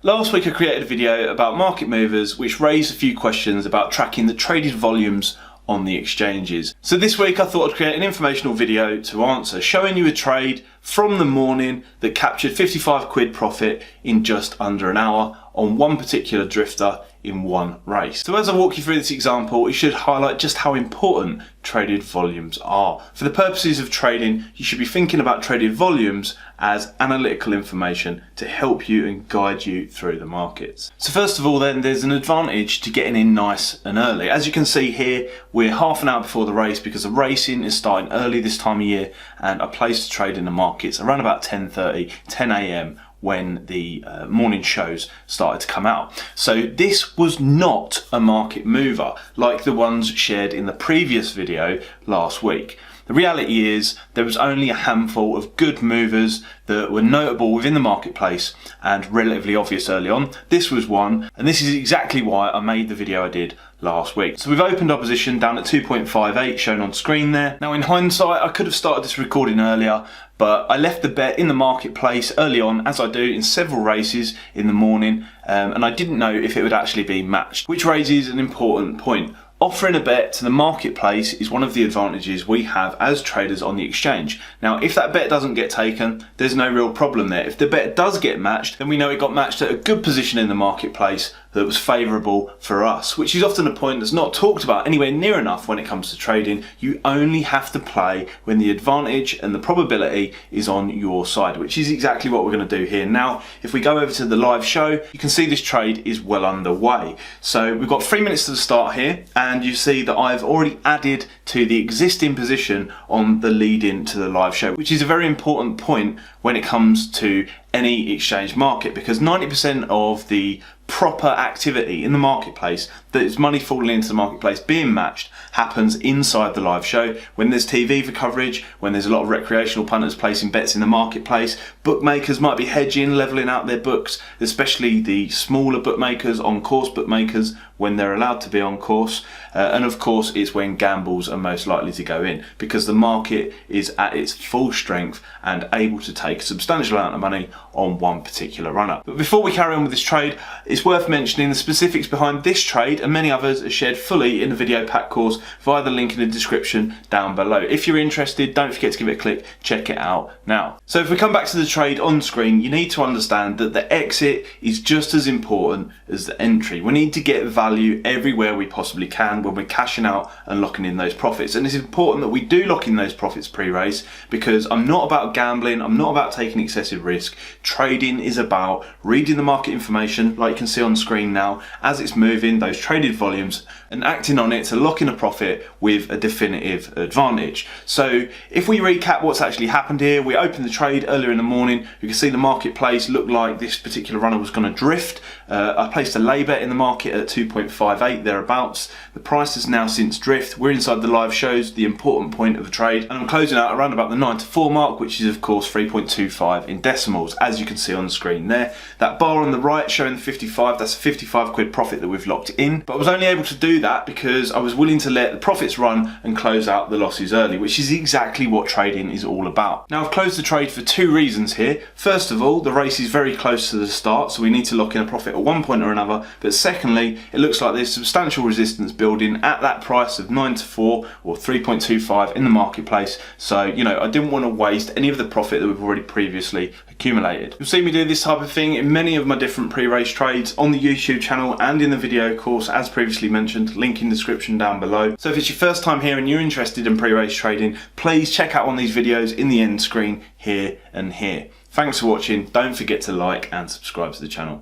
Last week I created a video about market movers which raised a few questions about tracking the traded volumes on the exchanges. So this week I thought I'd create an informational video to answer, showing you a trade from the morning that captured 55 quid profit in just under an hour on one particular drifter in one race. So as I walk you through this example, it should highlight just how important traded volumes are. For the purposes of trading, you should be thinking about traded volumes as analytical information to help you and guide you through the markets. So first of all then, there's an advantage to getting in nice and early. As you can see here, we're half an hour before the race because the racing is starting early this time of year, and I placed a trade in the markets around about 10:30, 10 a.m. when the morning shows started to come out. So this was not a market mover like the ones shared in the previous video last week. The reality is there was only a handful of good movers that were notable within the marketplace and relatively obvious early on. This was one, and this is exactly why I made the video I did last week. So we've opened our position down at 2.58 shown on screen there. Now in hindsight, I could have started this recording earlier, but I left the bet in the marketplace early on, as I do in several races in the morning, and I didn't know if it would actually be matched, which raises an important point. Offering a bet to the marketplace is one of the advantages we have as traders on the exchange. Now, if that bet doesn't get taken, there's no real problem there. If the bet does get matched, then we know it got matched at a good position in the marketplace that was favourable for us, which is often a point that's not talked about anywhere near enough when it comes to trading. You only have to play when the advantage and the probability is on your side, which is exactly what we're going to do here. Now, if we go over to the live show, you can see this trade is well underway. So we've got 3 minutes to the start here, and you see that I've already added to the existing position on the lead in to the live show, which is a very important point when it comes to any exchange market, because 90% of the proper activity in the marketplace, that is money falling into the marketplace being matched, happens inside the live show. When there's TV for coverage, when there's a lot of recreational punters placing bets in the marketplace, bookmakers might be hedging, leveling out their books, especially the smaller bookmakers, on course bookmakers, when they're allowed to be on course, and of course it's when gambles are most likely to go in, because the market is at its full strength and able to take a substantial amount of money on one particular runner. But before we carry on with this trade, it's worth mentioning the specifics behind this trade and many others are shared fully in the video pack course via the link in the description down below. If you're interested, don't forget to give it a click, check it out now. So if we come back to the trade on screen, you need to understand that the exit is just as important as the entry. We need to get value everywhere we possibly can when we're cashing out and locking in those profits. And it's important that we do lock in those profits pre-race, because I'm not about gambling, I'm not about taking excessive risk. Trading is about reading the market information, like you can see on screen now, as it's moving, those traded volumes, and acting on it to lock in a profit with a definitive advantage. So if we recap what's actually happened here, we opened the trade earlier in the morning. You can see the marketplace looked like this particular runner was going to drift. I placed a lay bet in the market at 2.58 thereabouts. The price has now since drift. We're inside the live shows, the important point of the trade, and I'm closing out around about the 9 to 4 mark, which is of course 3.25 in decimals, as you can see on the screen there. That bar on the right showing the 55, that's a 55 quid profit that we've locked in, but I was only able to do that because I was willing to let the profits run and close out the losses early, which is exactly what trading is all about. Now I've closed the trade for two reasons here. First of all, the race is very close to the start, so we need to lock in a profit at one point or another, but secondly, it looks like there's substantial resistance building at that price of 9 to 4 or 3.25 in the marketplace. So, you know, I didn't want to waste any of the profit that we've already previously accumulated. You'll see me do this type of thing in many of my different pre-race trades on the YouTube channel and in the video course, as previously mentioned, link in the description down below. So if it's your first time here and you're interested in pre-race trading, please check out one of these videos in the end screen here and here. Thanks for watching. Don't forget to like and subscribe to the channel.